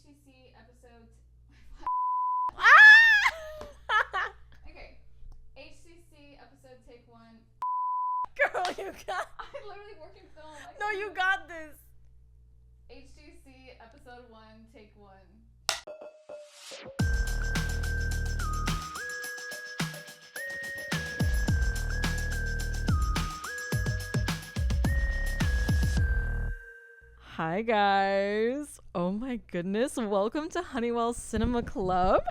HTC episode. Okay. HTC episode take 1. Girl, you got. I literally work in film. No, you got this. HTC episode 1 take 1. Hi guys. Oh my goodness. Welcome to Honeywell Cinema Club.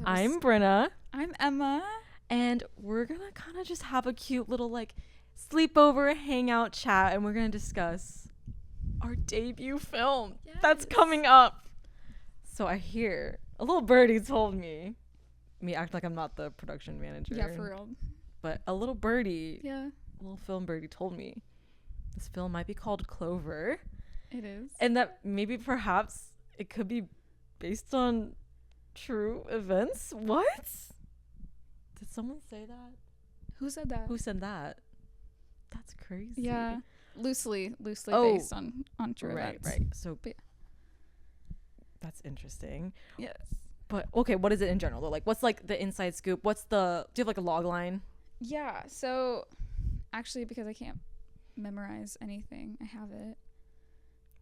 I'm Brenna. I'm Emma. And we're gonna kind of just have a cute little sleepover hangout chat, and we're gonna discuss our debut film that's coming up. So I hear a little birdie told me act like I'm not the production manager. Yeah, for real. But a little birdie, Yeah. a little film birdie told me this film might be called Clover. It is. And that maybe perhaps it could be based on true events. What? Did someone say that? Who said that? Who said that? That's crazy. Yeah. Loosely based on true events. Right. So that's interesting. Yes. But okay, what is it in general though? What's the inside scoop? Do you have a log line? Yeah. So actually, because I can't memorize anything, I have it.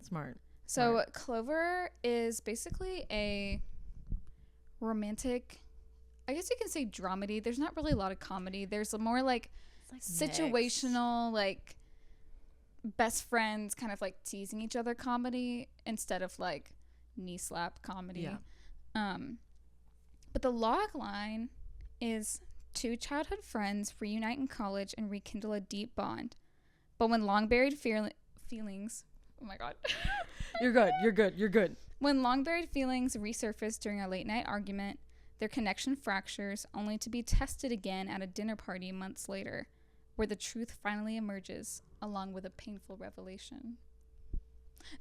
Smart. So Clover is basically a romantic, I guess you can say dramedy. There's not really a lot of comedy. There's a more situational, best friends kind of teasing each other comedy instead of knee slap comedy. Yeah. But the log line is two childhood friends reunite in college and rekindle a deep bond. But when long buried feelings, oh my god. You're good. When long-buried feelings resurface during a late-night argument, their connection fractures, only to be tested again at a dinner party months later, where the truth finally emerges, along with a painful revelation.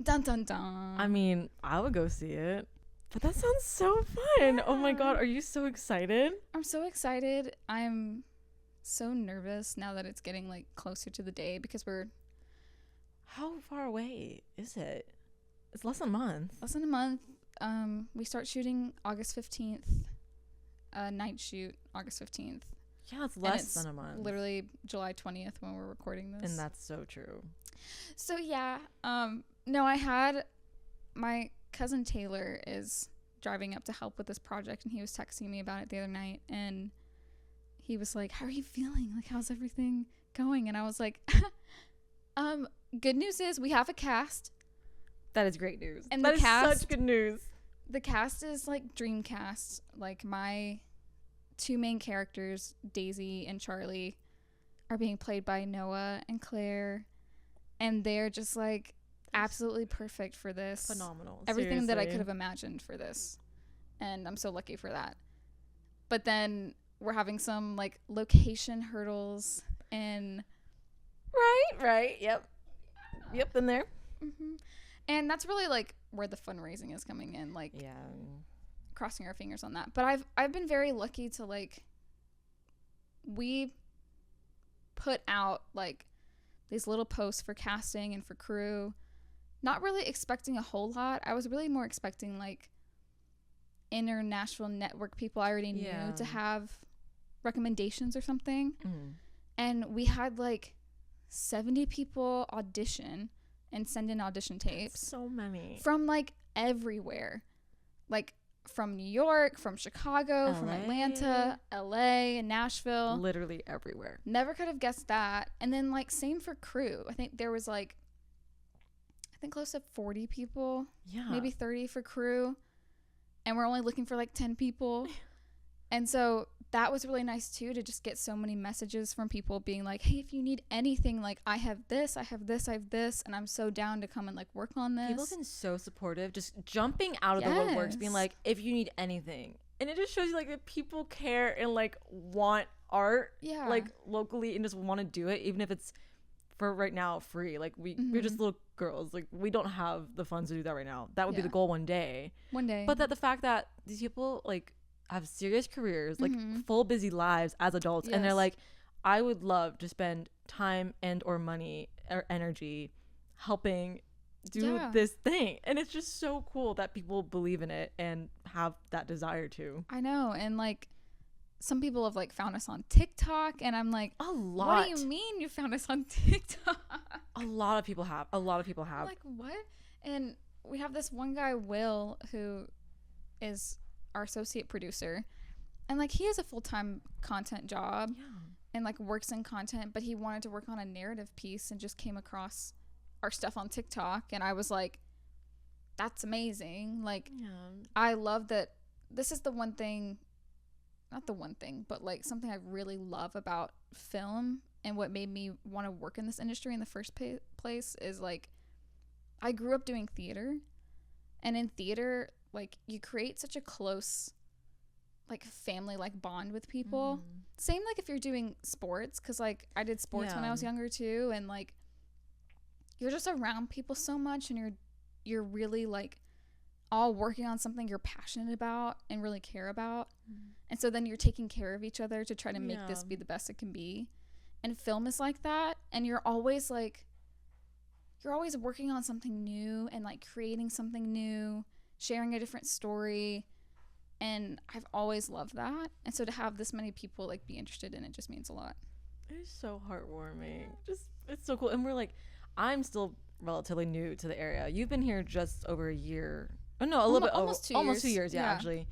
Dun dun dun. I mean, I would go see it. But that sounds so fun. Yeah. Oh my god, are you so excited? I'm so excited. I'm so nervous now that it's getting closer to the day because we're... How far away is it? It's less than a month. Less than a month. We start shooting August 15th. Night shoot August 15th. Yeah, it's less than a month. Literally July 20th when we're recording this. And that's so true. So yeah. No, I had my cousin Taylor is driving up to help with this project, and he was texting me about it the other night, and he was like, "How are you feeling? How's everything going?" And I was like, good news is we have a cast. That is great news. And that the cast, is such good news. The cast is dream cast. My two main characters, Daisy and Charlie, are being played by Noah and Claire, and they're just absolutely perfect for this. Phenomenal. Everything that I could have imagined for this, and I'm so lucky for that. But then we're having some location hurdles and right. Yep, been there. Mm-hmm. And that's really where the fundraising is coming in, yeah, crossing our fingers on that. But I've been very lucky to we put out these little posts for casting and for crew, not really expecting a whole lot. I was really more expecting international network people I already knew to have recommendations or something. And we had 70 people audition and send in audition tapes. That's so many. From everywhere. From New York, from Chicago, LA. From Atlanta, LA, and Nashville. Literally everywhere. Never could have guessed that. And then same for crew. I think there was close to 40 people. Yeah. Maybe 30 for crew. And we're only looking for 10 people. And so that was really nice too, to just get so many messages from people being hey, if you need anything, I have this, and I'm so down to come and work on this. People have been so supportive, just jumping out of the woodworks, being if you need anything. And it just shows you that people care and want art locally and just want to do it, even if it's for right now free. We're just little girls. We don't have the funds to do that right now. That would be the goal one day. But that the fact that these people have serious careers, full busy lives as adults, and they're I would love to spend time and or money or energy helping do this thing. And it's just so cool that people believe in it and have that desire to. I know. And like some people have like found us on TikTok, and I'm like, a lot. What do you mean you found us on TikTok? A lot of people have. I'm like, what? And we have this one guy, Will, who is our associate producer, and like he has a full-time content job and like works in content, but he wanted to work on a narrative piece and just came across our stuff on TikTok, and I was like, that's amazing. Like I love that. This is the one thing, not the one thing, but like something I really love about film, and what made me want to work in this industry in the first place is like I grew up doing theater, and in theater, like you create such a close like family like bond with people. Same like if you're doing sports, because like I did sports when I was younger too, and like you're just around people so much, and you're really like all working on something you're passionate about and really care about. And so then you're taking care of each other to try to make this be the best it can be. And film is like that, and you're always working on something new and like creating something new, sharing a different story. And I've always loved that. And so to have this many people like be interested in it just means a lot. It is so heartwarming. Just it's so cool. And we're like, I'm still relatively new to the area. You've been here just over a year. Oh no, a little bit almost 2 years. Almost 2 years, actually.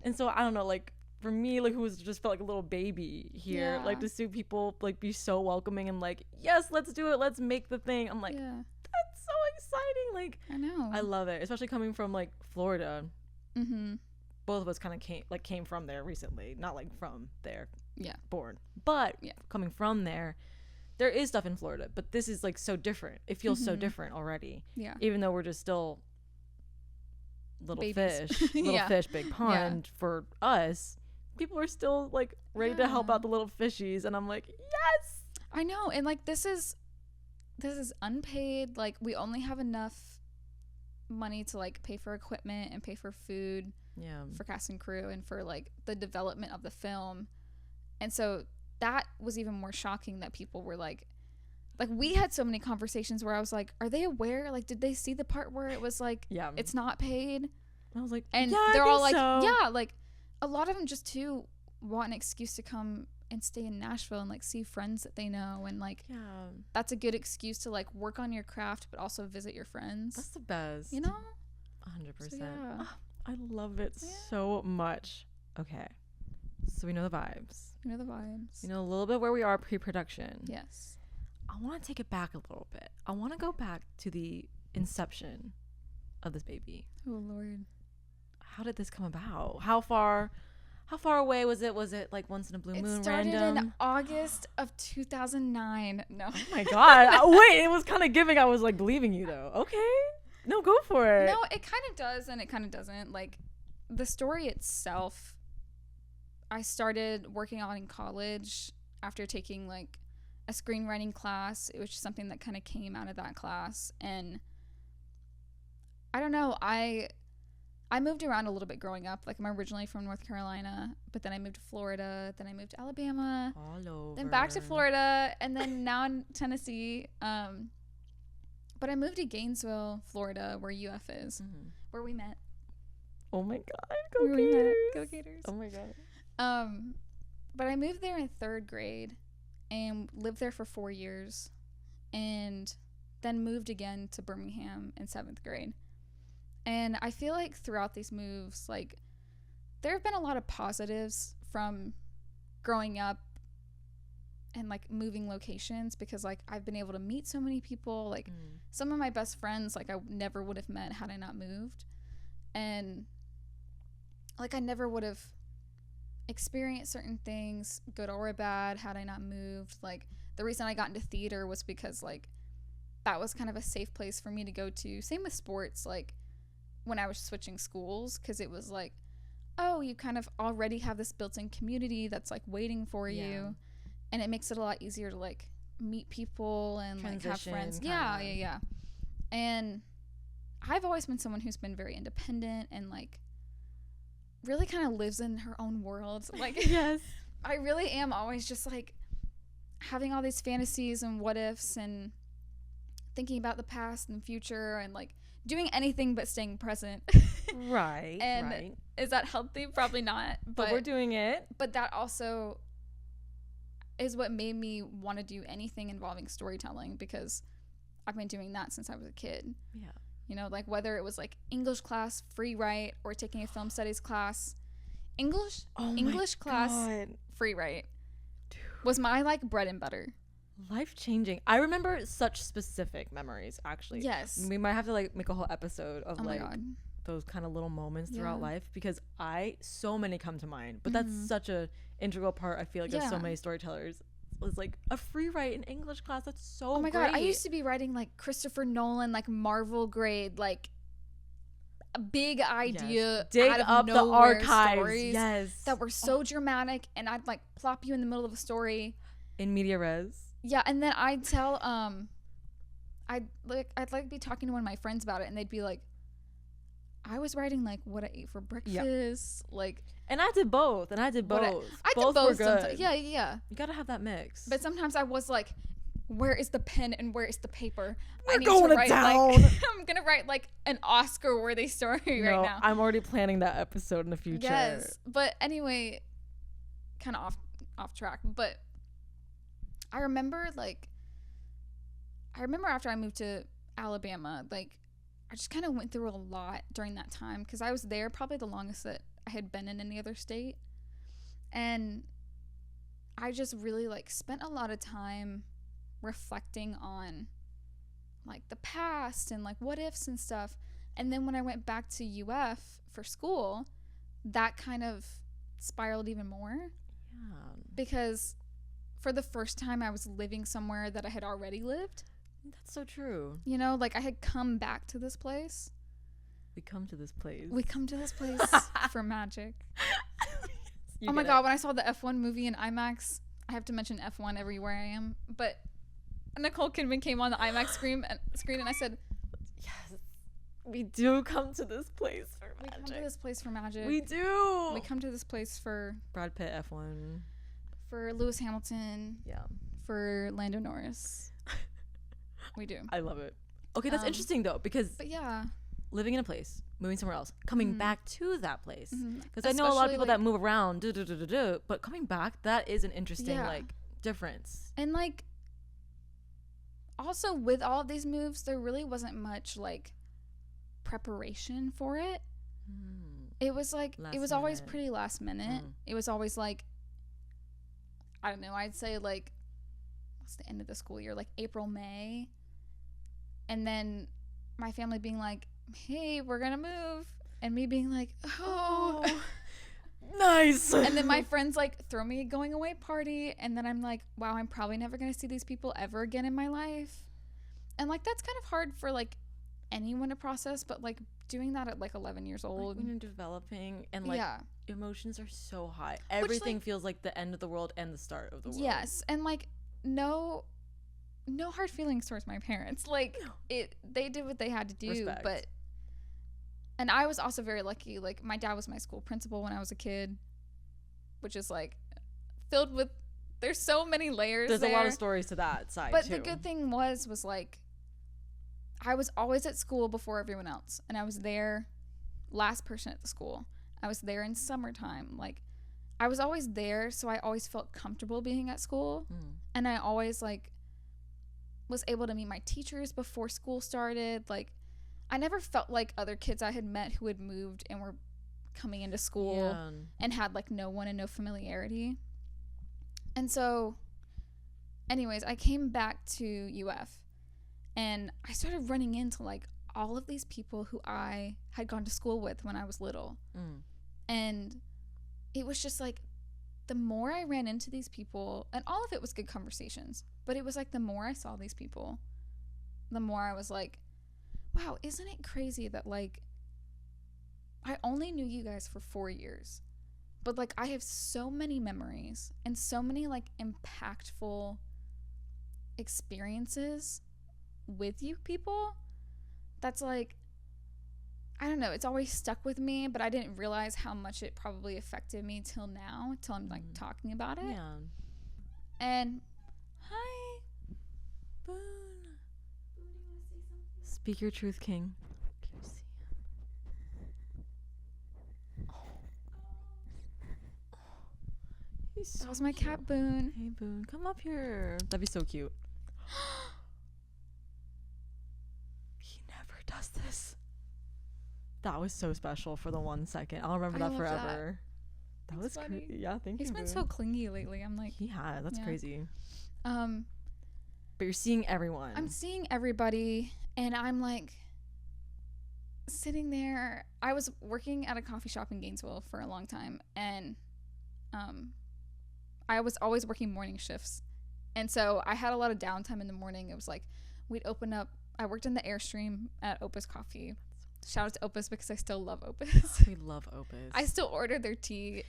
And so I don't know, like for me, like who was just felt like a little baby here, like to see people like be so welcoming and like, yes, let's do it, let's make the thing. I'm like, that's so exciting. Like I know, I love it, especially coming from like Florida. Both of us kind of came from there recently, not like from there, born, but coming from there. There is stuff in Florida, but this is like so different. It feels so different already. Even though we're just still little babies. Fish, big pond for us. People are still like ready to help out the little fishies, and I'm like, yes, I know. And like this is unpaid. Like we only have enough money to like pay for equipment and pay for food, for cast and crew, and for like the development of the film. And so that was even more shocking that people were like we had so many conversations where I was like, are they aware? Like, did they see the part where it was like, it's not paid? I was like, and they're all like, like a lot of them just too want an excuse to come and stay in Nashville and like see friends that they know, and like that's a good excuse to like work on your craft but also visit your friends. That's the best, 100%. So, I love it so much. Okay, so we know the vibes. We know a little bit where we are pre-production. Yes. I want to take it back a little bit. I want to go back to the inception of this baby. Oh Lord. How did this come about? How far away was it? Was it like once in a blue moon, random? It started in August of 2009. No. Oh my God. Wait, it was kind of giving. I was like believing you though. Okay. No, go for it. No, it kind of does and it kind of doesn't. Like the story itself, I started working on in college after taking like a screenwriting class. It was just something that kind of came out of that class. And I don't know, I moved around a little bit growing up. Like I'm originally from North Carolina, but then I moved to Florida, then I moved to Alabama, all over, then back to Florida, and then now in Tennessee. But I moved to Gainesville, Florida, where UF is, where we met. Oh my God, go Gators! Go Gators! Oh my God. But I moved there in 3rd grade and lived there for 4 years, and then moved again to Birmingham in 7th grade. And I feel like throughout these moves, like there have been a lot of positives from growing up and like moving locations, because like I've been able to meet so many people. Like some of my best friends, like I never would have met had I not moved. And like I never would have experienced certain things, good or bad, had I not moved. Like the reason I got into theater was because like that was kind of a safe place for me to go to. Same with sports, like when I was switching schools, because it was like, oh, you kind of already have this built-in community that's like waiting for you, and it makes it a lot easier to like meet people and like have friends. Yeah. And I've always been someone who's been very independent and like really kind of lives in her own world. Like yes, I really am always just like having all these fantasies and what ifs and thinking about the past and future and like doing anything but staying present. Right. And right. Is that healthy? Probably not. But we're doing it. But that also is what made me want to do anything involving storytelling, because I've been doing that since I was a kid. Yeah. You know, like whether it was like English class, free write, or taking a film studies class. English class, free write was my like bread and butter. Life-changing. I remember such specific memories, actually. Yes. We might have to like make a whole episode of like those kind of little moments throughout life, because so many come to mind, but that's such a integral part, I feel like, of so many storytellers. Was like a free write in English class. That's so great. God, I used to be writing like Christopher Nolan, like Marvel grade, like a big idea, dig out of up the archives stories that were so dramatic, and I'd like plop you in the middle of a story in media res. Yeah, and then I'd tell I'd like be talking to one of my friends about it, and they'd be like, I was writing like what I ate for breakfast, like. And I did both. I did both. Were good. Yeah. You gotta have that mix. But sometimes I was like, where is the pen and where is the paper? We're going to down. Like, I'm gonna write like an Oscar-worthy story right now. I'm already planning that episode in the future. Yes, but anyway, kind of off track. But I remember after I moved to Alabama, like I just kind of went through a lot during that time, because I was there probably the longest that I had been in any other state, and I just really like spent a lot of time reflecting on like the past and like what ifs and stuff. And then when I went back to UF for school, that kind of spiraled even more. Yeah. Because for the first time I was living somewhere that I had already lived. That's so true. You know, like I had come back to this place. We come to this place for magic. Oh my God, when I saw the F1 movie in IMAX, I have to mention F1 everywhere I am, but Nicole Kidman came on the IMAX screen and I said, yes, we do come to this place for magic. We come to this place for magic. We do. We come to this place for Brad Pitt F1. For Lewis Hamilton. Yeah. For Lando Norris. We do. I love it. Okay, that's interesting though, because living in a place, moving somewhere else, coming back to that place. Because I know a lot of people that move around, but coming back, that is an interesting like difference. And like also with all of these moves, there really wasn't much like preparation for it. It was like always pretty last minute. It was always like, I don't know, I'd say like, what's the end of the school year, like April, May, and then my family being like, hey, we're gonna move, and me being like, oh. Nice. And then my friends like throw me a going away party, and then I'm like, wow, I'm probably never gonna see these people ever again in my life. And like that's kind of hard for like anyone to process, but like doing that at like 11 years old, like when you're developing, and like emotions are so high, everything feels like the end of the world and the start of the world. Yes. And like no hard feelings towards my parents, like they did what they had to do. Respect. But and I was also very lucky, like my dad was my school principal when I was a kid, which is like filled with, there's so many layers. There's a lot of stories to that side, but the good thing was like I was always at school before everyone else, and I was there last person at the school. I was there in summertime, like I was always there, so I always felt comfortable being at school. And I always like was able to meet my teachers before school started. Like I never felt like other kids I had met who had moved and were coming into school and had like no one and no familiarity. And so anyways, I came back to UF and I started running into like all of these people who I had gone to school with when I was little. And it was just like, the more I ran into these people, and all of it was good conversations, but it was like the more I saw these people, the more I was like, wow, isn't it crazy that like I only knew you guys for 4 years, but like I have so many memories and so many like impactful experiences with you people that's like, I don't know, it's always stuck with me, but I didn't realize how much it probably affected me till now, till I'm like talking about it. And hi, Boone. Speak your truth, King. That was my cat, Boone. Hey, Boone, come up here. That'd be so cute. He never does this. That was so special for the 1 second. I'll remember that forever. That was crazy. Yeah, thank you. He's been so clingy lately. I'm like, he has. That's crazy. But you're seeing everyone. I'm seeing everybody, and I'm like sitting there. I was working at a coffee shop in Gainesville for a long time, and I was always working morning shifts, and so I had a lot of downtime in the morning. It was like we'd open up. I worked in the Airstream at Opus Coffee. Shout out to Opus because I still love Opus. We love Opus. I still order their tea.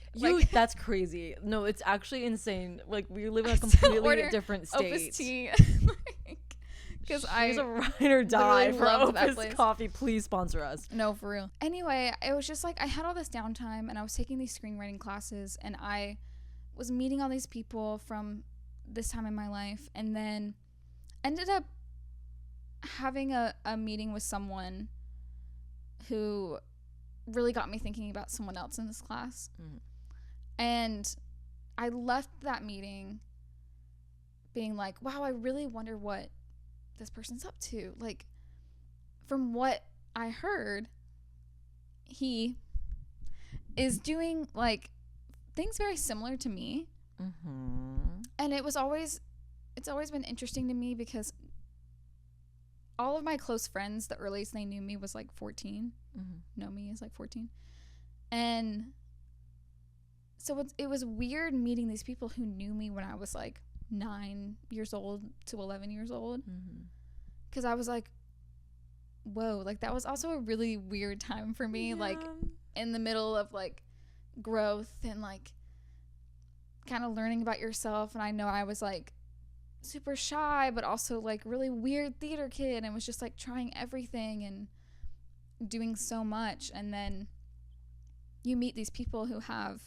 That's crazy. No, it's actually insane. Like, we live in a completely different state. Opus tea. Because she's a ride or die for Opus Coffee. Please sponsor us. No, for real. Anyway, it was just like I had all this downtime, and I was taking these screenwriting classes, and I was meeting all these people from this time in my life, and then ended up having a meeting with someone who really got me thinking about someone else in this class. And I left that meeting being like, wow, I really wonder what this person's up to. Like, from what I heard, he is doing like things very similar to me. And it's always been interesting to me because all of my close friends, the earliest they knew me was like 14. Know me is like 14. And so it was weird meeting these people who knew me when I was like 9 years old to 11 years old. Because I was like, whoa, like that was also a really weird time for me, like in the middle of like growth and like kind of learning about yourself. And I know I was like super shy, but also like really weird theater kid, and was just like trying everything and doing so much. And then you meet these people who have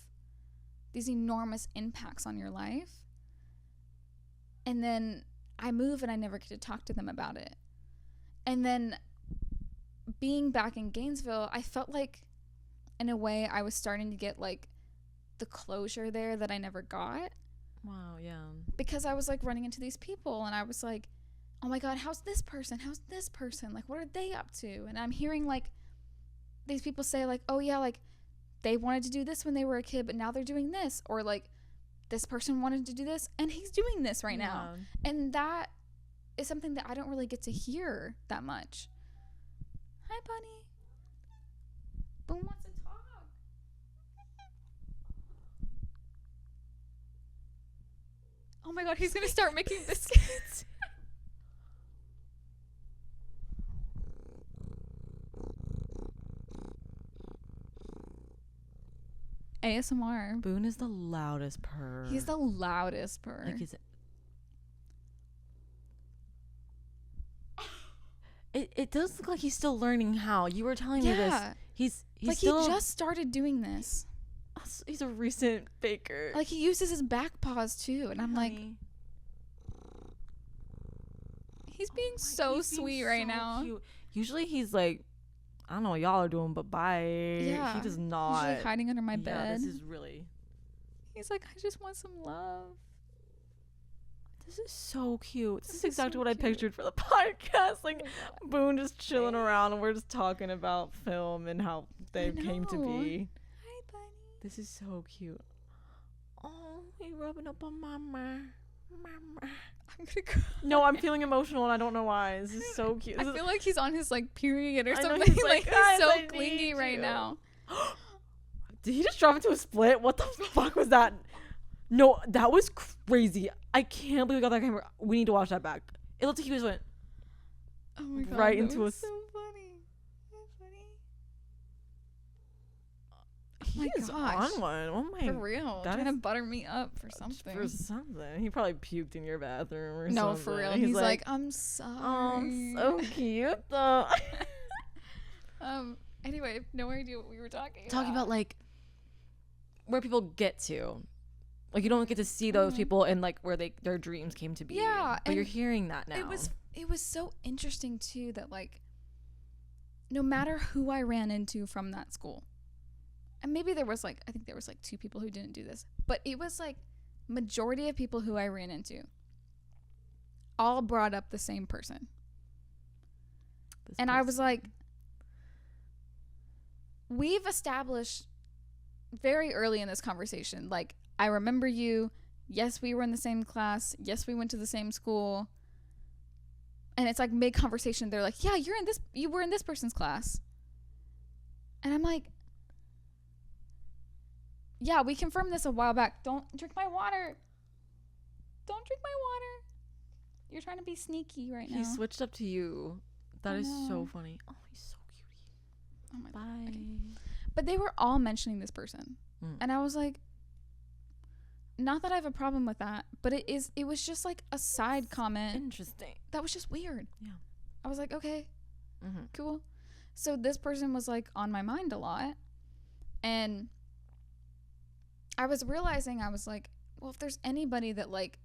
these enormous impacts on your life, and then I move and I never get to talk to them about it. And then being back in Gainesville, I felt like in a way I was starting to get like the closure there that I never got. Wow, yeah. Because I was like running into these people, and I was like, oh my God, how's this person? How's this person? Like, what are they up to? And I'm hearing like these people say like, oh yeah, like they wanted to do this when they were a kid, but now they're doing this. Or like this person wanted to do this and he's doing this right now. And that is something that I don't really get to hear that much. Hi, bunny. Boone wants to talk. Oh my God, he's gonna start making biscuits. ASMR. Boone is the loudest purr. He's the loudest purr. Like it does look like he's still learning how. You were telling me this. He's like still, he just started doing this. He's a recent baker. Like he uses his back paws too, and I'm like, he's being so sweet right now. Cute. Usually he's like, I don't know what y'all are doing, but bye. Yeah, he does not. He's like hiding under my bed. This is really. He's like, I just want some love. This is so cute. This is exactly what I pictured for the podcast. Like Boone just chilling around, and we're just talking about film and how they came to be. Hi, bunny. This is so cute. Oh, he rubbing up on mama. I'm gonna cry. No, I'm feeling emotional and I don't know why. This is so cute. I feel like he's on his like period or something. Like he's so clingy right now. Did he just drop into a split? What the fuck was that? No, that was crazy. I can't believe we got that camera. We need to watch that back. It looked like he was went. Oh my God, right into a. So funny. That's funny. He is on one. Oh my. For real. Trying to butter me up for something. For something. He probably puked in your bathroom or something. No, for real. He's like, I'm sorry. Oh, so cute though. Anyway, no idea what we were talking about. Talking about like where people get to. Like you don't get to see those people and like where their dreams came to be. Yeah. But you're hearing that now. It was so interesting too that like no matter who I ran into from that school, and maybe there was like, I think there was like 2 people who didn't do this, but it was like majority of people who I ran into all brought up the same person. And I was like, we've established very early in this conversation, like, I remember you. Yes, we were in the same class. Yes, we went to the same school. And it's like mid conversation, they're like, yeah, you were in this person's class. And I'm like, yeah, we confirmed this a while back. Don't drink my water. Don't drink my water. You're trying to be sneaky right now. He switched up to you. That is so funny. Oh, he's so cutie. Oh my God. Okay. But they were all mentioning this person. And I was like, not that I have a problem with that, but it was just like a side comment. Interesting. That was just weird. Yeah. I was like, okay, cool. So this person was like on my mind a lot. And I was realizing, I was like, well, if there's anybody that like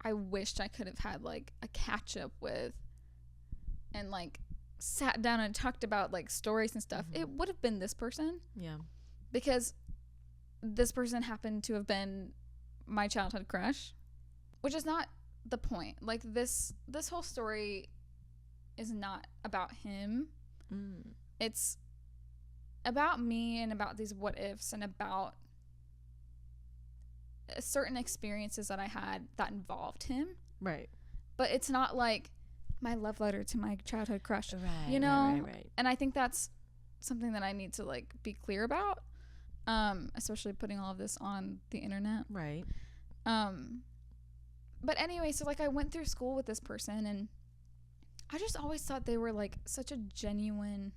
I wished I could have had like a catch up with and like sat down and talked about like stories and stuff, it would have been this person. Yeah. Because this person happened to have been my childhood crush, which is not the point. Like this whole story is not about him. It's about me and about these what ifs and about certain experiences that I had that involved him. Right. But it's not like my love letter to my childhood crush. Right. You know? Right. And I think that's something that I need to like be clear about. Especially putting all of this on the internet. Right. But anyway, so like I went through school with this person and I just always thought they were like such a genuine,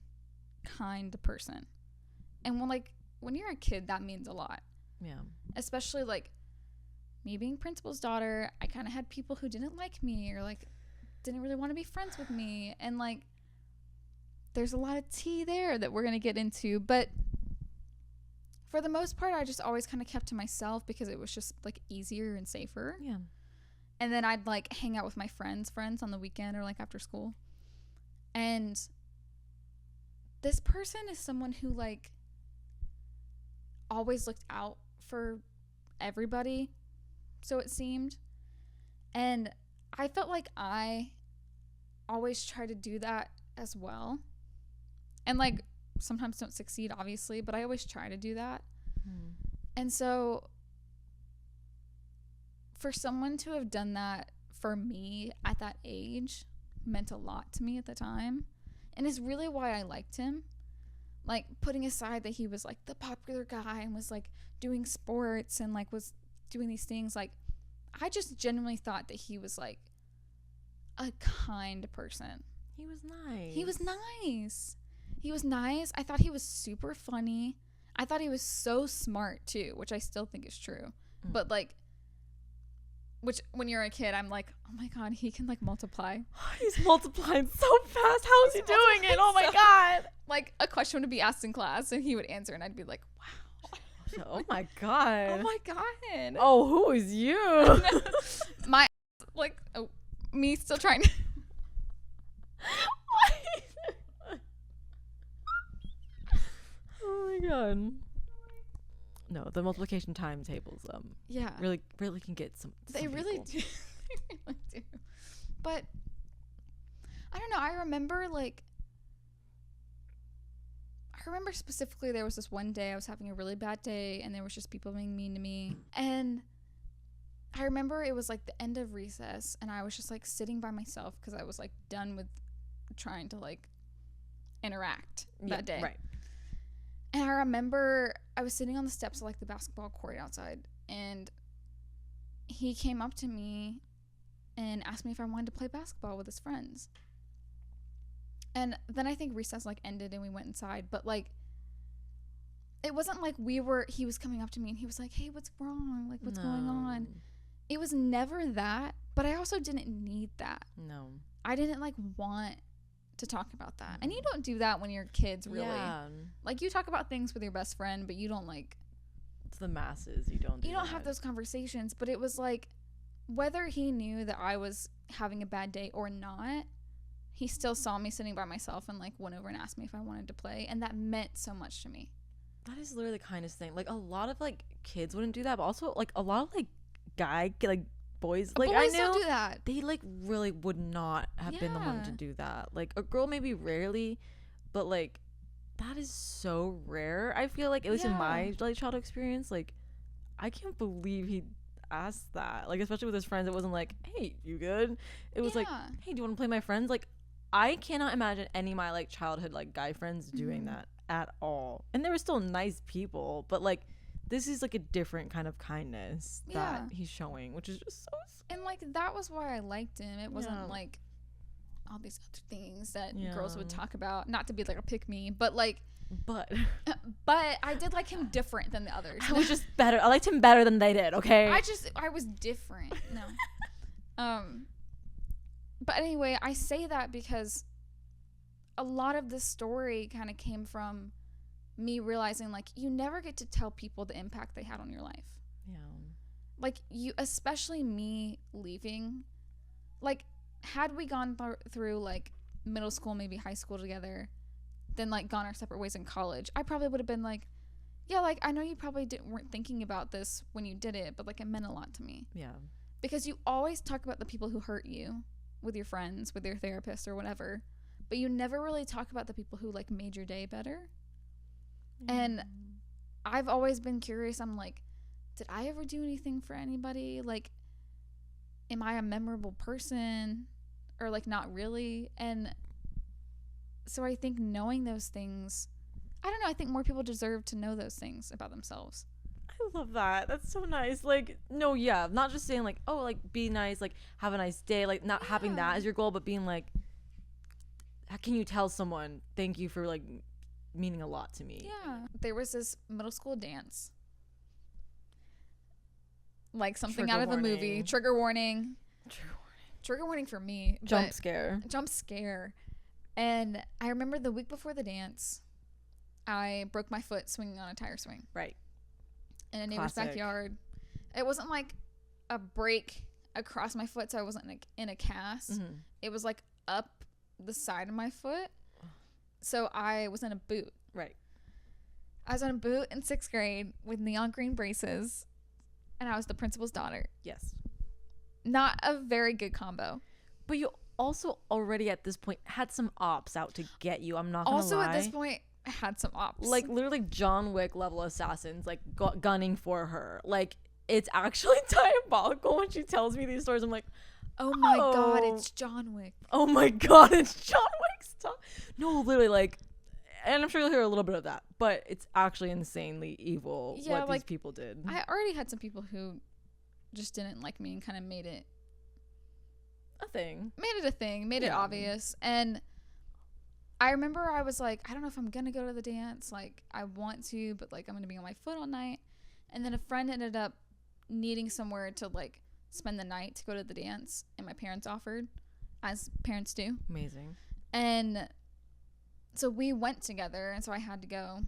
kind person. And when you're a kid, that means a lot. Yeah. Especially like me being principal's daughter, I kind of had people who didn't like me or like didn't really want to be friends with me. And like there's a lot of tea there that we're going to get into, but for the most part, I just always kind of kept to myself because it was just like easier and safer. Yeah. And then I'd like hang out with my friends on the weekend or like after school. And this person is someone who like always looked out for everybody, so it seemed. And I felt like I always try to do that as well. And like sometimes don't succeed, obviously, but I always try to do that. And so for someone to have done that for me at that age meant a lot to me at the time, and is really why I liked him. Like putting aside that he was like the popular guy and was like doing sports and like was doing these things, like I just genuinely thought that he was like a kind person. He was nice. He was nice. I thought he was super funny. I thought he was so smart too, which I still think is true. But like, which when you're a kid, I'm like, oh my God, he can like multiply. He's multiplying so fast. How is he doing it? Oh my God. Like a question would be asked in class and he would answer and I'd be like, wow. Oh my God. Oh my God. Oh, who is you? My, like, me still trying to. Oh my God. No, the multiplication time tables yeah, really can get some they really people. do. They really do. But I don't know, I remember specifically there was this one day I was having a really bad day and there was just people being mean to me, and I remember it was like the end of recess and I was just like sitting by myself because I was like done with trying to like interact that day. Right. And I remember I was sitting on the steps of like the basketball court outside and he came up to me and asked me if I wanted to play basketball with his friends. And then I think recess like ended and we went inside, but like it wasn't like he was coming up to me and he was like, hey, what's wrong? Like what's going on? It was never that, but I also didn't need that. No. I didn't like want to talk about that. And you don't do that when you're kids, really. Yeah. Like you talk about things with your best friend, but you don't like to the masses. You don't have those conversations. But it was like whether he knew that I was having a bad day or not, he still saw me sitting by myself and like went over and asked me if I wanted to play, and that meant so much to me. That is literally the kindest thing. Like a lot of like kids wouldn't do that, but also like a lot of like boys, like I know don't do that. They like really would not have been the one to do that. Like a girl maybe rarely, but like that is so rare. I feel like, at least in my like childhood experience, like I can't believe he asked that. Like especially with his friends, it wasn't like, hey, you good? It was like, hey, do you want to play my friends? Like I cannot imagine any of my like childhood like guy friends doing that at all. And they were still nice people, but like this is like a different kind of kindness that he's showing, which is just so sweet. And like that was why I liked him. It wasn't like all these other things that girls would talk about, not to be like a pick me, but like but I did like him different than the others. I was just better. I liked him better than they did. Okay, I was different. No. But anyway, I say that because a lot of this story kind of came from me realizing like you never get to tell people the impact they had on your life. Yeah. Like you, especially me leaving, like had we gone through like middle school, maybe high school together, then like gone our separate ways in college, I probably would have been like, yeah, like I know you probably weren't thinking about this when you did it, but like it meant a lot to me. Yeah. Because you always talk about the people who hurt you with your friends, with your therapist or whatever, but you never really talk about the people who like made your day better. And I've always been curious. I'm like, did I ever do anything for anybody? Like, am I a memorable person or like not really? And so I think knowing those things, I don't know, I think more people deserve to know those things about themselves. I love that. That's so nice. Like, no, yeah, not just saying like, oh, like be nice, like have a nice day, like not having that as your goal, but being like, how can you tell someone thank you for like meaning a lot to me? Yeah. There was this middle school dance, like something Trigger out of warning. a movie. Trigger warning for me. Jump scare. And I remember the week before the dance, I broke my foot swinging on a tire swing. Right. In a neighbor's backyard. It wasn't like a break across my foot, so I wasn't like in a cast. Mm-hmm. It was like up the side of my foot. So I was in a boot. Right. I was in a boot in 6th grade with neon green braces, and I was the principal's daughter. Yes. Not a very good combo. But you also already at this point had some ops out to get you. I'm not gonna lie. Also at this point had some ops. Like literally John Wick level assassins like gunning for her. Like it's actually diabolical when she tells me these stories. I'm like, oh my god, it's John Wick. Oh my god, it's John Wick stuff. No, literally, like, and I'm sure you'll hear a little bit of that, but it's actually insanely evil what these people did. I already had some people who just didn't like me and kind of made it a thing. Made it obvious. And I remember I was like, I don't know if I'm gonna go to the dance. Like, I want to, but like I'm gonna be on my foot all night. And then a friend ended up needing somewhere to like spend the night to go to the dance, and my parents offered, as parents do. Amazing. And so we went together, and so I had to go.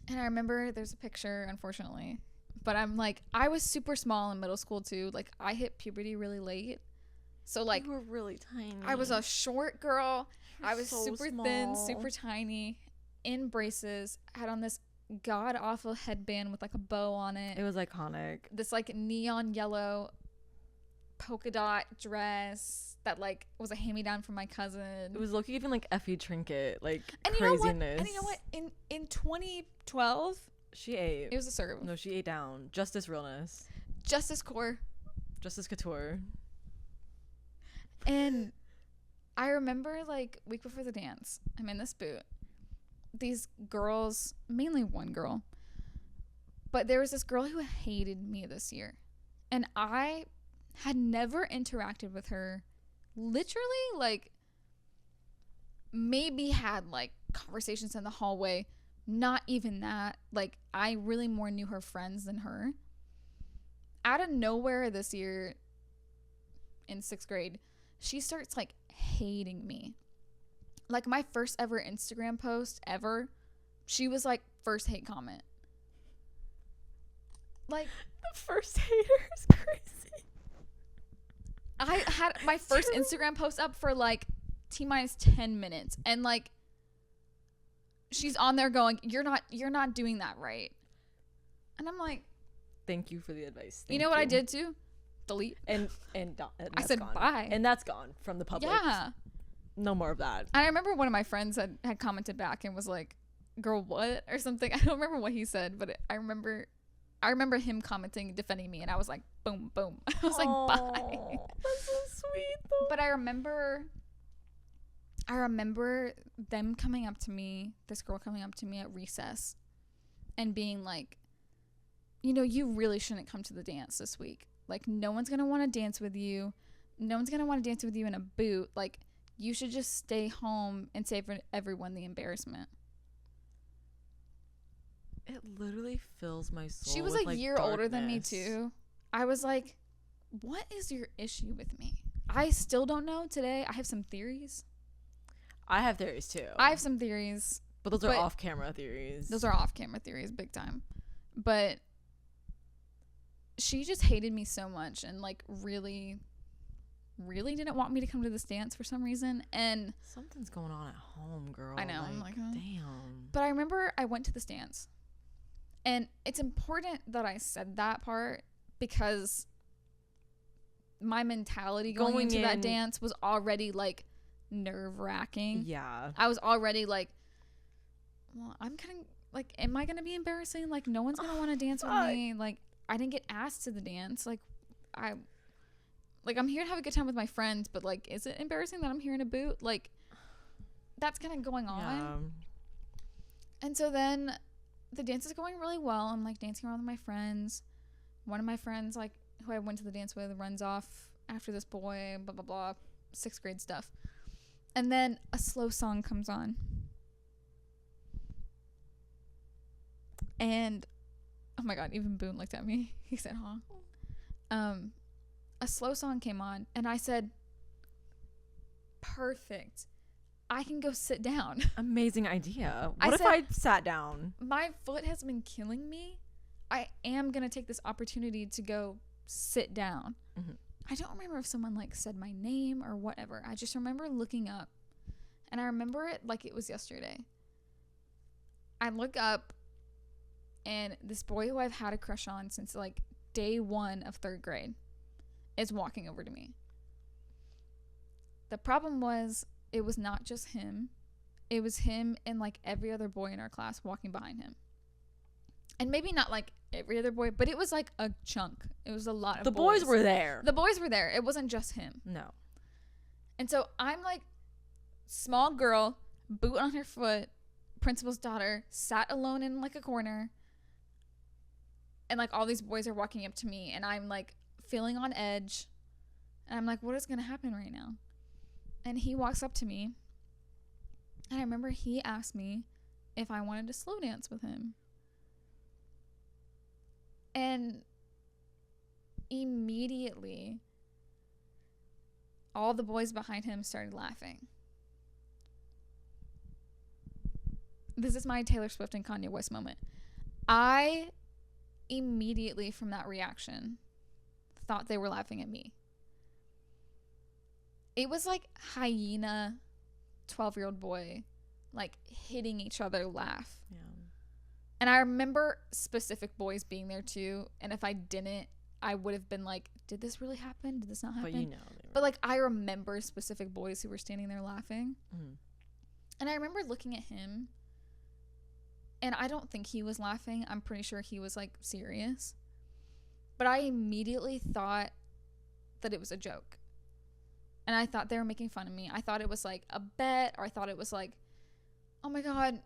And I remember there's a picture, unfortunately, but I'm like, I was super small in middle school too. Like I hit puberty really late, so like you were really tiny. I was a short girl. I was so super small. thin, super tiny, in braces, had on this god awful headband with like a bow on it. It was iconic. This like neon yellow polka dot dress that like was a hand-me-down from my cousin. It was low-key even like Effie trinket, like and craziness. You know what? In 2012, she ate. It was a serve. No, she ate down. Justice realness. Justice core. Justice couture. And I remember like week before the dance, I'm in this boot. These girls, mainly one girl, but there was this girl who hated me this year, and I had never interacted with her. Literally, like maybe had like conversations in the hallway, not even that. Like I really more knew her friends than her. Out of nowhere this year in 6th grade, she starts like hating me. Like my first ever Instagram post ever, she was like first hate comment. Like the first hater is crazy. I had my first Instagram post up for like T-minus 10 minutes. And like, she's on there going, you're not doing that right. And I'm like, thank you for the advice. You know what I did too? Delete. And I said gone. bye. And that's gone from the public. Yeah. No more of that. I remember one of my friends had commented back and was like, girl, what? Or something. I don't remember what he said, but I remember him commenting, defending me, and I was like, boom, boom. I was like, bye. That's so sweet, though. But I remember them coming up to me, this girl coming up to me at recess and being like, you know, you really shouldn't come to the dance this week. Like, no one's going to want to dance with you. No one's going to want to dance with you in a boot. Like, you should just stay home and save everyone the embarrassment. It literally fills my soul. She was with, a like, year darkness. older than me too. I was like, what is your issue with me? I still don't know today. I have some theories. I have theories too. I have some theories. But those are off-camera theories. Those are off-camera theories, big time. But she just hated me so much and like really didn't want me to come to this dance for some reason. And something's going on at home, girl. I know. I'm like, oh. Damn. But I remember I went to this dance. And it's important that I said that part because my mentality going into that dance was already like nerve-wracking. Yeah. I was already like, well, I'm kind of like, am I going to be embarrassing? Like, no one's going to want to dance with me. Like, I didn't get asked to the dance. Like, I'm here to have a good time with my friends, but like, is it embarrassing that I'm here in a boot? Like, that's kind of going on. Yeah. And so then the dance is going really well. I'm like dancing around with my friends. One of my friends, like, who I went to the dance with, runs off after this boy, blah, blah, blah, 6th grade stuff. And then a slow song comes on. And, oh my God, even Boone looked at me. He said, huh? A slow song came on, and I said, perfect. I can go sit down. Amazing idea. What if I sat down? My foot has been killing me. I am going to take this opportunity to go sit down. Mm-hmm. I don't remember if someone like said my name or whatever. I just remember looking up, and I remember it like it was yesterday. I look up, and this boy who I've had a crush on since like day 1 of 3rd grade is walking over to me. The problem was, it was not just him. It was him and like every other boy in our class walking behind him. And maybe not like every other boy, but it was like a chunk. It was a lot of the boys were there. The boys were there. It wasn't just him. No. And so I'm like, small girl, boot on her foot, principal's daughter, sat alone in like a corner. And like all these boys are walking up to me, and I'm like feeling on edge. And I'm like, what is going to happen right now? And he walks up to me, and I remember he asked me if I wanted to slow dance with him. And immediately, all the boys behind him started laughing. This is my Taylor Swift and Kanye West moment. I immediately, from that reaction, thought they were laughing at me. It was like hyena 12-year-old boy like hitting each other laugh. Yeah. And I remember specific boys being there too, and if I didn't, I would have been like, did this really happen? Did this not happen? But you know. But like I remember specific boys who were standing there laughing. Mm-hmm. And I remember looking at him, and I don't think he was laughing. I'm pretty sure he was like serious. But I immediately thought that it was a joke. And I thought they were making fun of me. I thought it was like a bet, or I thought it was like, oh my God,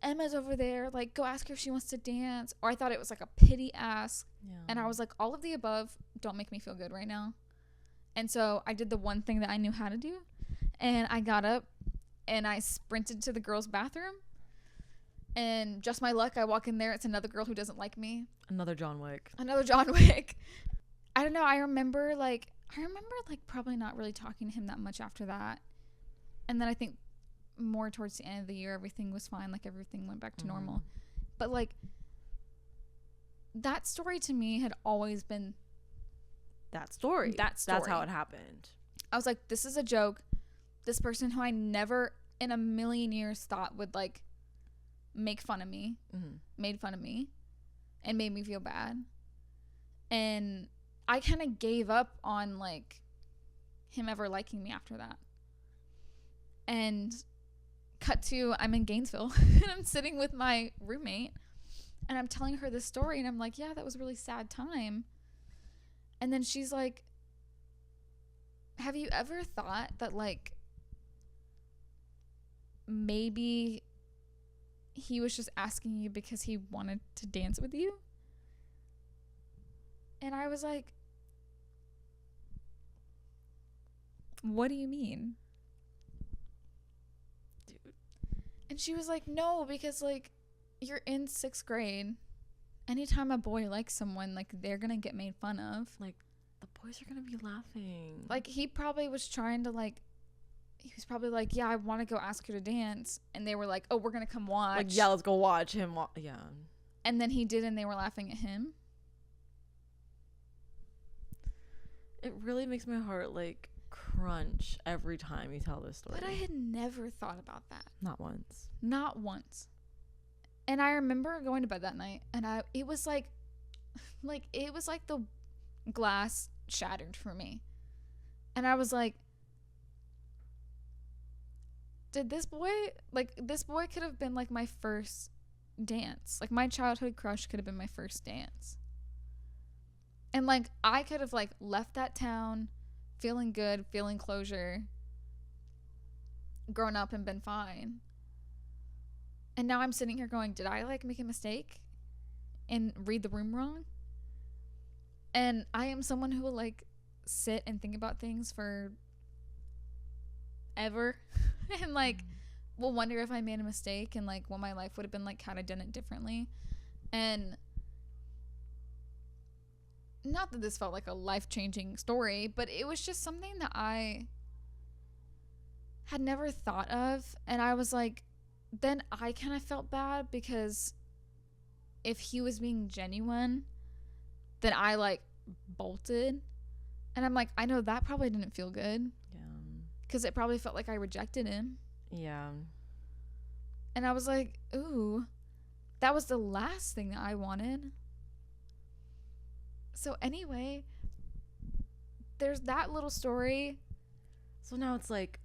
Emma's over there. Like, go ask her if she wants to dance. Or I thought it was like a pity ask. Yeah. And I was like, all of the above don't make me feel good right now. And so I did the one thing that I knew how to do. And I got up and I sprinted to the girls' bathroom. And just my luck, I walk in there. It's another girl who doesn't like me. Another John Wick. I don't know. I remember probably not really talking to him that much after that. And then I think more towards the end of the year, everything was fine. Like everything went back to normal. But like that story to me had always been that story. That story. That's how it happened. I was like, this is a joke. this person who I never in a million years thought would like make fun of me, made fun of me and made me feel bad. And I kind of gave up on like him ever liking me after that. And cut to, I'm in Gainesville and I'm sitting with my roommate and I'm telling her this story and I'm like, yeah, that was a really sad time. And then she's like, have you ever thought that like maybe he was just asking you because he wanted to dance with you? And I was like, what do you mean? Dude. And she was like, no, because like you're in 6th grade. Anytime a boy likes someone, like they're gonna get made fun of. Like the boys are gonna be laughing. Like he probably was trying to like, he was probably like, yeah, I want to go ask her to dance. And they were like, oh, we're gonna come watch. Like, yeah, let's go watch him. Yeah. And then he did, and they were laughing at him. It really makes my heart like crunch every time you tell this story. But I had never thought about that. Not once. Not once. And I remember going to bed that night, and it was like it was like the glass shattered for me. And I was like, did this boy could have been like my first dance. Like my childhood crush could have been my first dance. And like I could have like left that town feeling good, feeling closure, grown up and been fine. And now I'm sitting here going, did I like make a mistake and read the room wrong? And I am someone who will like sit and think about things for ever and like will wonder if I made a mistake and like what my life would have been like had I done it differently. And not that this felt like a life-changing story, but it was just something that I had never thought of. And I was like, then I kind of felt bad because if he was being genuine, then I like bolted. And I'm like, I know that probably didn't feel good. Yeah. Because it probably felt like I rejected him. Yeah. And I was like, ooh, that was the last thing that I wanted. So anyway, there's that little story. So now it's like,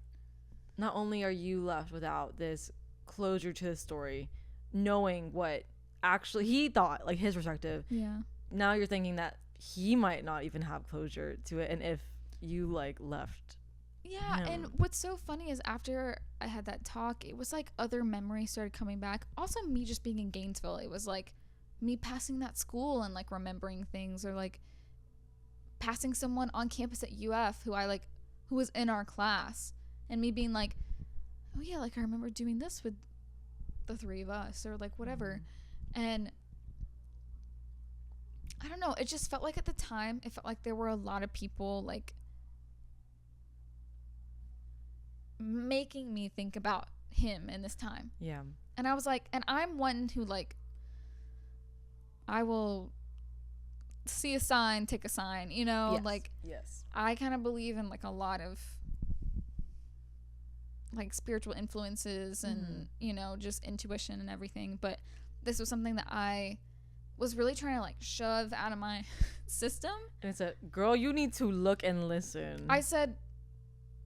not only are you left without this closure to the story, knowing what actually he thought, like his perspective. Yeah. Now you're thinking that he might not even have closure to it, and if you like left. Yeah, him. and what's so funny is after I had that talk, it was like other memories started coming back. Also, me just being in Gainesville, it was like me passing that school and like remembering things, or like passing someone on campus at UF who was in our class, and me being like, oh yeah, like I remember doing this with the three of us, or like whatever. And I don't know, it just felt like at the time, it felt like there were a lot of people like making me think about him in this time. Yeah. And I was like, and I'm one who like, I will see a sign, take a sign, you know? Yes. Like, yes. I kind of believe in like a lot of like spiritual influences and, you know, just intuition and everything. But this was something that I was really trying to like shove out of my system. And it said, girl, you need to look and listen. I said,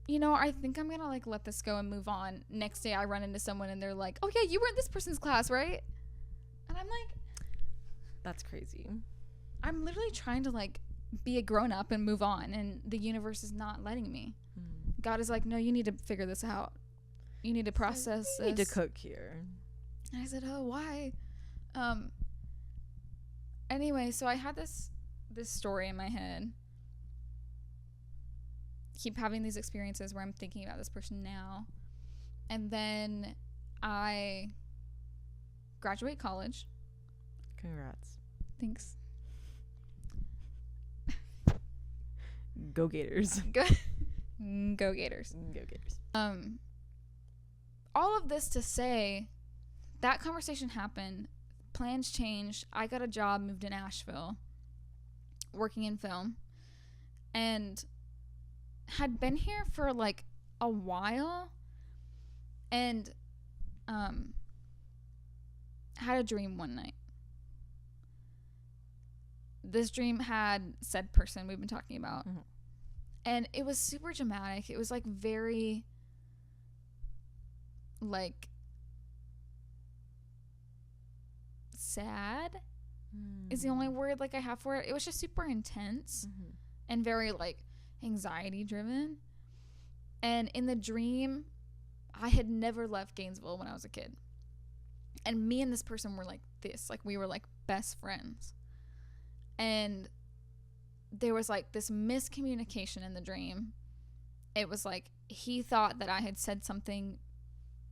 you know, I think I'm gonna like let this go and move on. Next day I run into someone and they're like, oh yeah, you were in this person's class, right? And I'm like, that's crazy. I'm literally trying to like be a grown up and move on, and the universe is not letting me. God is like, no, you need to figure this out. You need to process this. You need to cook here. And I said, oh, why? Anyway, so I had this story in my head. Keep having these experiences where I'm thinking about this person now. And then I graduate college. Congrats. Thanks. Go Gators. Go Gators. Go Gators. All of this to say, that conversation happened. Plans changed. I got a job, moved to Nashville, working in film, and had been here for like a while, and had a dream one night. This dream had said person we've been talking about. Mm-hmm. And it was super dramatic. It was like very like sad is the only word like I have for it. It was just super intense and very like anxiety driven. And in the dream, I had never left Gainesville when I was a kid. And me and this person were like this. Like we were like best friends. And there was like this miscommunication in the dream. It was like he thought that I had said something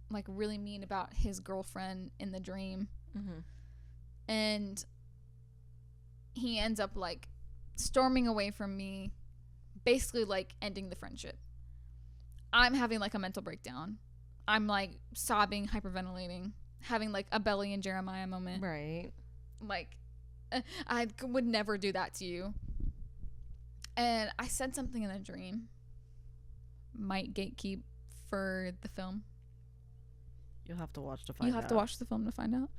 like really mean about his girlfriend in the dream. Mm-hmm. And he ends up like storming away from me, basically like ending the friendship. I'm having like a mental breakdown. I'm like sobbing, hyperventilating, having like a Belly and Jeremiah moment. Right. Like I would never do that to you. And I said something in a dream. Might gatekeep for the film. You'll have to watch to find out. You have to watch the film to find out.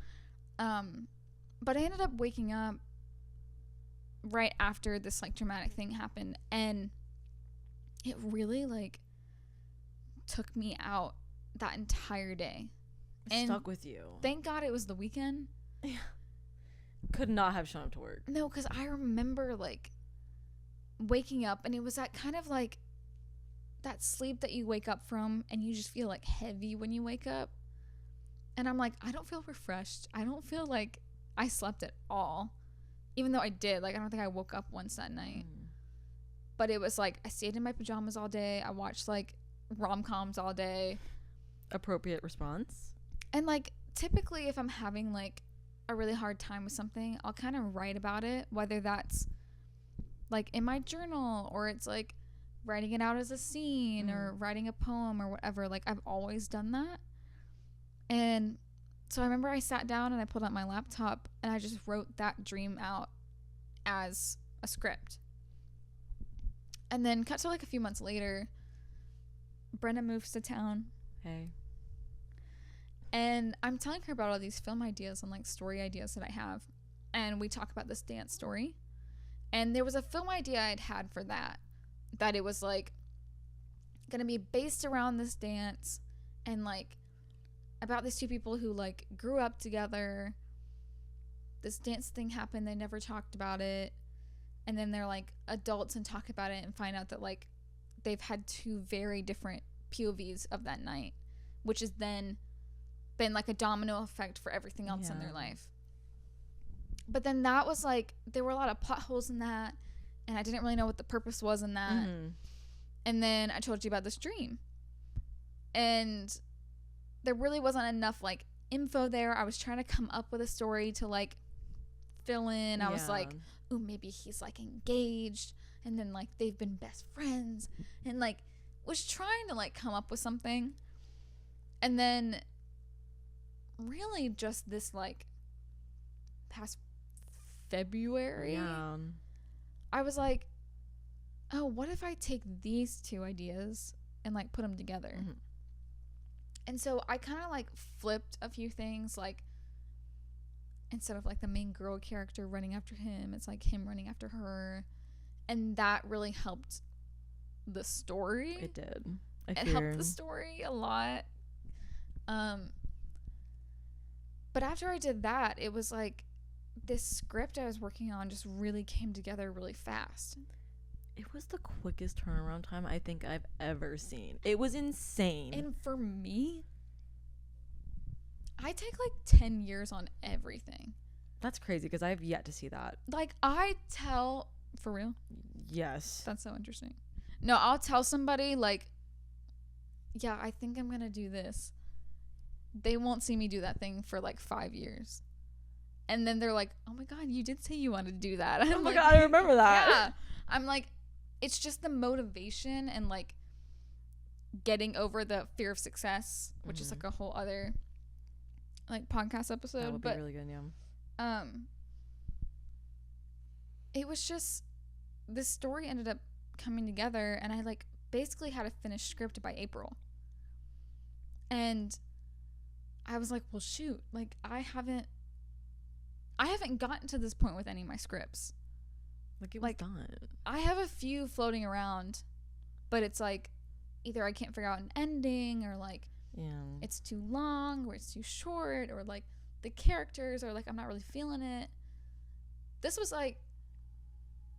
But I ended up waking up right after this like dramatic thing happened, and it really like took me out that entire day. It stuck with you. Thank God it was the weekend. Yeah. Could not have shown up to work. No, because I remember like waking up, and it was that kind of like that sleep that you wake up from and you just feel like heavy when you wake up. And I'm like, I don't feel refreshed. I don't feel like I slept at all. Even though I did. Like, I don't think I woke up once that night. But it was like, I stayed in my pajamas all day. I watched like rom-coms all day. Appropriate response. And like, typically if I'm having like a really hard time with something, I'll kind of write about it. Whether that's like in my journal, or it's like writing it out as a scene, or writing a poem or whatever. Like, I've always done that. And so I remember I sat down and I pulled out my laptop and I just wrote that dream out as a script. And then cut to like a few months later, Brenda moves to town. Hey. And I'm telling her about all these film ideas and like story ideas that I have. And we talk about this dance story. And there was a film idea I'd had for that it was like going to be based around this dance, and like about these two people who like grew up together. This dance thing happened, they never talked about it, and then they're like adults and talk about it and find out that like they've had two very different POVs of that night, which has then been like a domino effect for everything else in their life. But then that was like, there were a lot of plot holes in that, and I didn't really know what the purpose was in that. And then I told you about this dream, and there really wasn't enough like info there. I was trying to come up with a story to like fill in. I was like, ooh, maybe he's like engaged, and then like they've been best friends, and like was trying to like come up with something. And then really just this like past February, I was like, oh, what if I take these two ideas and like put them together? And so I kind of like flipped a few things. Like, instead of like the main girl character running after him, it's like him running after her. And that really helped the story. It did. It helped the story a lot. But after I did that, it was like this script I was working on just really came together really fast. It was the quickest turnaround time I think I've ever seen. It was insane. And for me, I take like 10 years on everything. That's crazy because I've yet to see that. Like, I tell, for real? Yes. That's so interesting. No, I'll tell somebody like, yeah, I think I'm going to do this. They won't see me do that thing for like 5 years. And then they're like, oh my God, you did say you wanted to do that. Oh my God, I remember that. Yeah. I'm like, it's just the motivation and like getting over the fear of success, which is like a whole other like podcast episode. That would be really good, yeah. It was just, this story ended up coming together, and I like basically had a finished script by April. And I was like, well, shoot, like I haven't gotten to this point with any of my scripts. Like it was done. I have a few floating around, but it's like either I can't figure out an ending, or like it's too long, or it's too short, or like the characters are like I'm not really feeling it. This was like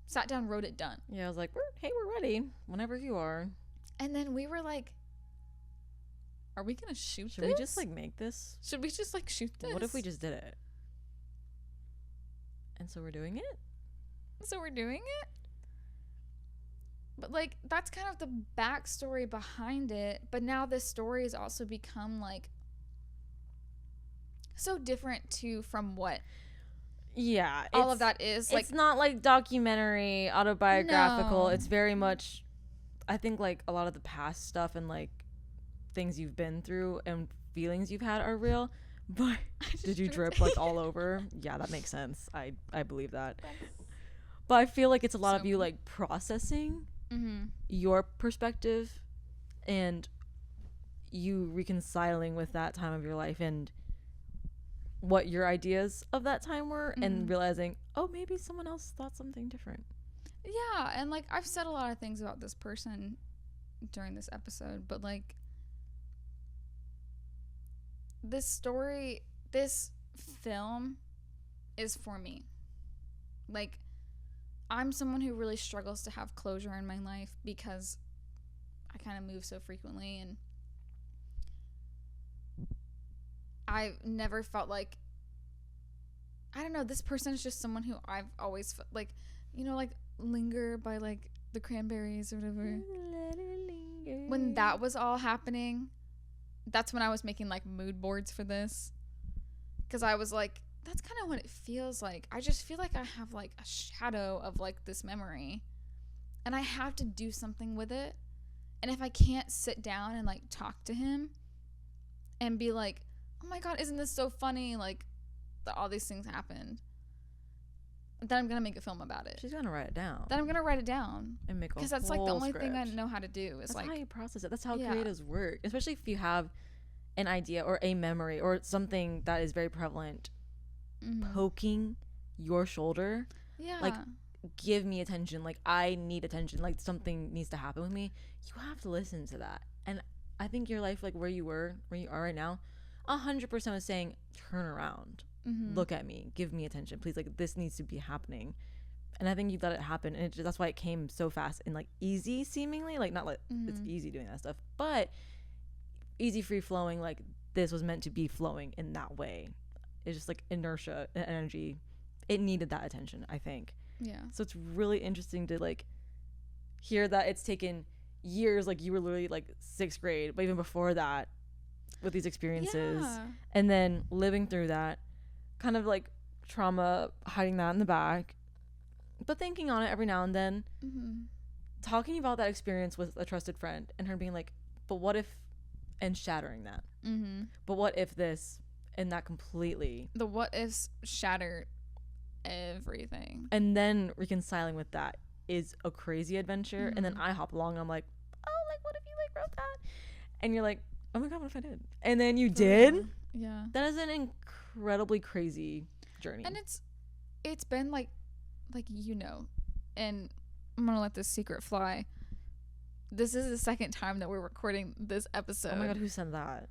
sat down, wrote it, done. Yeah, I was like, we're ready whenever you are. And then we were like, are we gonna shoot Should this? we just like make this? Should we just like shoot this? What if we just did it? And so we're doing it? But like that's kind of the backstory behind it. But now this story has also become like so different too from what all of that is. Like, it's not like documentary, autobiographical. No. It's very much, I think, like a lot of the past stuff and like things you've been through and feelings you've had are real. But did you drip like all over? Yeah, that makes sense. I believe that. But I feel like it's a lot of you like processing your perspective and you reconciling with that time of your life and what your ideas of that time were and realizing, oh, maybe someone else thought something different. Yeah, and like I've said a lot of things about this person during this episode, but like this film is for me. Like I'm someone who really struggles to have closure in my life because I kind of move so frequently, and I've never felt like, I don't know, this person is just someone who I've always felt like, you know, like Linger by like the Cranberries or whatever. When that was all happening, that's when I was making like mood boards for this, because I was like, that's kind of what it feels like. I just feel like I have like a shadow of like this memory and I have to do something with it. And if I can't sit down and like talk to him and be like, oh my God, isn't this so funny? Like that all these things happened. Then I'm going to make a film about it. She's going to write it down. Then I'm going to write it down. And make a whole because that's like the only script. thing I know how to do is that's like. That's how you process it. That's how creatives work. Especially if you have an idea or a memory or something that is very prevalent poking your shoulder. Yeah. Like, give me attention. Like, I need attention. Like, something needs to happen with me. You have to listen to that. And I think your life, like where you are right now, 100% was saying, turn around. Look at me. Give me attention. Please. Like, this needs to be happening. And I think you let it happen. And that's why it came so fast and, like, easy, seemingly. Like, not like it's easy doing that stuff. But easy, free-flowing. Like, this was meant to be flowing in that way. It's just, like, inertia and energy. It needed that attention, I think. Yeah. So it's really interesting to, like, hear that it's taken years. Like, you were literally, like, 6th grade. But even before that, with these experiences. Yeah. And then living through that. Kind of, like, trauma, hiding that in the back. But thinking on it every now and then. Talking about that experience with a trusted friend. And her being like, but what if... And shattering that. But what if this... And that completely. The what ifs shatter everything. And then reconciling with that is a crazy adventure. And then I hop along and I'm like, oh, like, what if you, like, wrote that? And you're like, oh my God, what if I did? And then you did? Yeah. That is an incredibly crazy journey. And it's been like, you know, and I'm going to let this secret fly. This is the second time that we're recording this episode. Oh my God, who said that?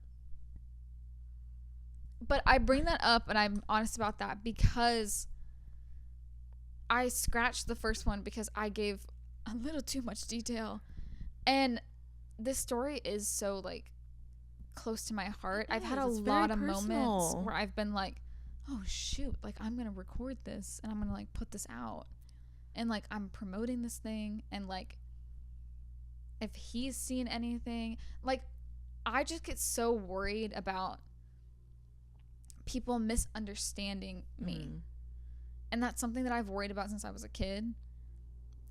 But I bring that up and I'm honest about that because I scratched the first one because I gave a little too much detail. And this story is so, like, close to my heart. I've had a lot of moments where I've been like, oh, shoot, like, I'm going to record this and I'm going to, like, put this out. And, like, I'm promoting this thing. And, like, if he's seen anything, like, I just get so worried about people misunderstanding me. And that's something that I've worried about since I was a kid.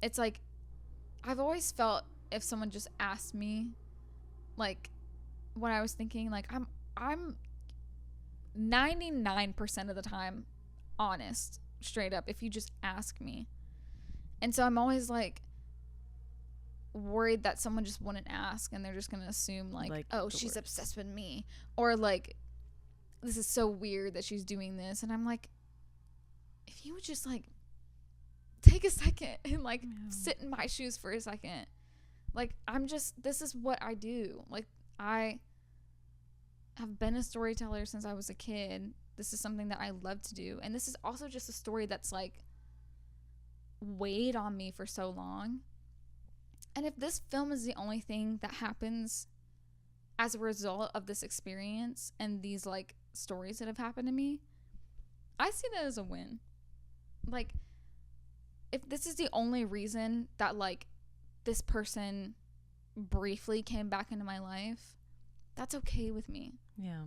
It's like I've always felt if someone just asked me like what I was thinking, like I'm 99% of the time honest, straight up, if you just ask me. And so I'm always like, worried that someone just wouldn't ask and they're just gonna assume like oh, she's obsessed with me, or like this is so weird that she's doing this. And I'm like, if you would just like take a second and like sit in my shoes for a second. Like, this is what I do. Like, I have been a storyteller since I was a kid. This is something that I love to do. And this is also just a story that's like weighed on me for so long. And if this film is the only thing that happens as a result of this experience and these like stories that have happened to me, I see that as a win. Like, if this is the only reason that like this person briefly came back into my life, that's okay with me. Yeah.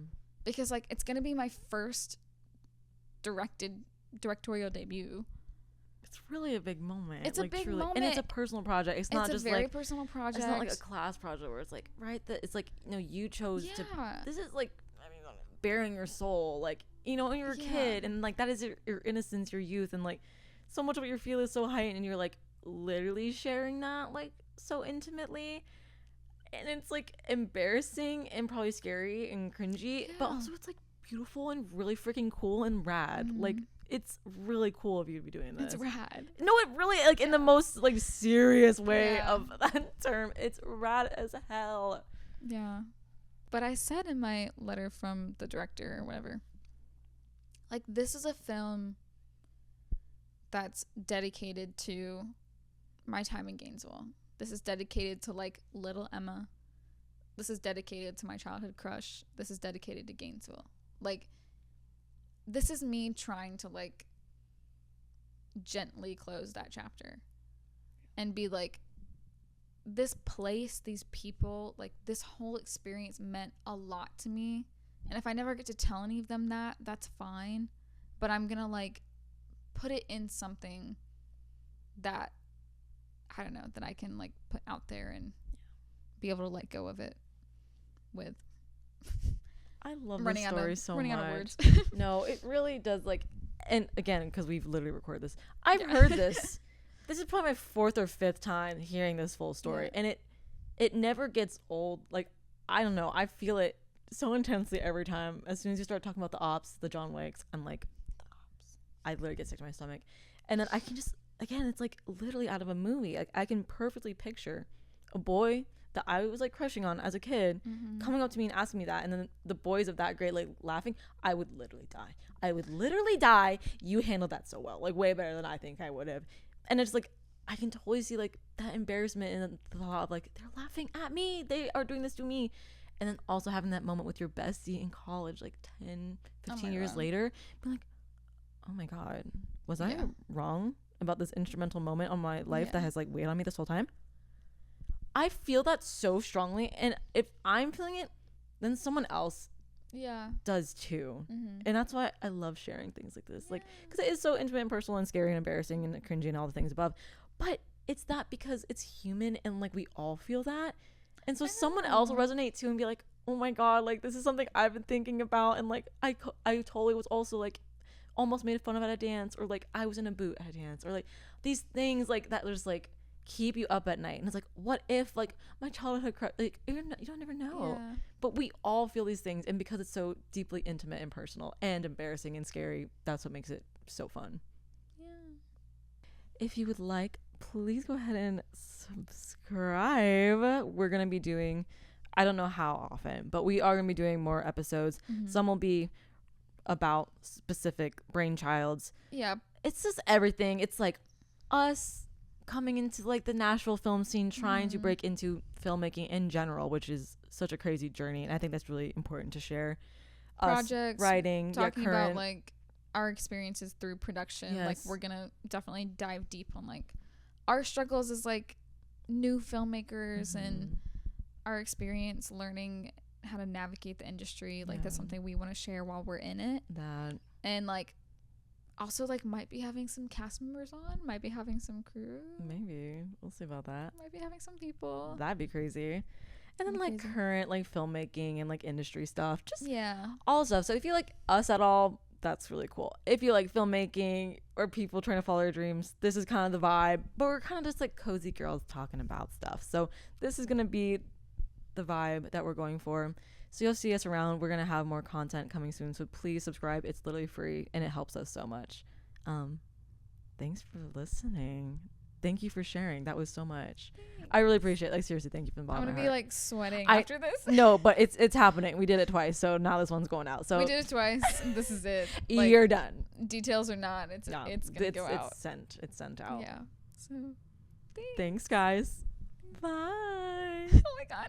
Because like it's gonna be my first directorial debut. It's really a big moment. It's like, a big moment. And it's a personal project. It's not just a very like personal project. It's not like a class project where it's like, right, that it's like, you know, you chose to, this is like, I mean, bearing your soul, like, you know, when you're a kid, and like that is your innocence, your youth, and like so much of what you feel is so heightened, and you're like literally sharing that like so intimately. And it's like embarrassing and probably scary and cringy, but also it's like beautiful and really freaking cool and rad. Like, it's really cool of you to be doing this. It's rad. No, it really, like, in the most like serious way of that term, it's rad as hell. Yeah. But I said in my letter from the director or whatever, like, this is a film that's dedicated to my time in Gainesville. This is dedicated to like little Emma. This is dedicated to my childhood crush. This is dedicated to Gainesville. Like, this is me trying to like gently close that chapter and be like, this place, these people, like this whole experience meant a lot to me. And if I never get to tell any of them that, that's fine. But I'm gonna like put it in something that, I don't know, that I can like put out there and be able to let go of it with. I love this story so much. Out of words. No, it really does. Like, and again, because we've literally recorded this, I've heard this. This is probably my 4th or 5th time hearing this full story, and it never gets old. Like, I don't know, I feel it so intensely every time. As soon as you start talking about the ops, the John Wicks, I'm like, the ops. I literally get sick to my stomach, and then I can just. Again, it's like literally out of a movie. Like, I can perfectly picture a boy that I was like crushing on as a kid coming up to me and asking me that, and then the boys of that grade like laughing. I would literally die. You handled that so well, like way better than I think I would have. And it's like I can totally see like that embarrassment and the thought of like, they're laughing at me, they are doing this to me. And then also having that moment with your bestie in college like 10 15 years later, being like, oh my god, was I wrong about this instrumental moment on my life that has like weighed on me this whole time? I feel that so strongly, and if I'm feeling it, then someone else does too. And that's why I love sharing things like this, like, because it is so intimate and personal and scary and embarrassing and cringy and all the things above, but it's that because it's human and like we all feel that, and so someone else will resonate too and be like, oh my god, like this is something I've been thinking about, and like I totally was also like almost made fun of at a dance, or like I was in a boot at a dance, or like these things like that just like keep you up at night. And it's like, what if like my childhood like you don't never know. But we all feel these things, and because it's so deeply intimate and personal and embarrassing and scary, that's what makes it so fun. If you would like, please go ahead and subscribe. We're gonna be doing, I don't know how often, but we are gonna be doing more episodes. Some will be about specific brainchilds. It's just everything. It's like us coming into like the Nashville film scene, trying to break into filmmaking in general, which is such a crazy journey, and I think that's really important to share. Projects, writing, talking about like our experiences through production. Like, we're gonna definitely dive deep on like our struggles as like new filmmakers and our experience learning how to navigate the industry. Like, that's something we want to share while we're in it. And like also like might be having some cast members on, might be having some crew, maybe we'll see about that, might be having some people. That'd be crazy. And then like current like filmmaking and like industry stuff, just all stuff. So if you like us at all, that's really cool. If you like filmmaking or people trying to follow their dreams, this is kind of the vibe. But we're kind of just like cozy girls talking about stuff. So this is going to be the vibe that we're going for. So you'll see us around. We're going to have more content coming soon. So please subscribe. It's literally free and it helps us so much. Thanks for listening. Thank you for sharing. That was so much. Thanks. I really appreciate it. Like, seriously, thank you for the bottom. I'm going to be like sweating after this. No, but it's happening. We did it twice. So now this one's going out. So we did it twice. This is it. Like, you're done. Details or not. It's going to go out. It's sent out. Yeah. So thanks guys. Bye. Oh my God.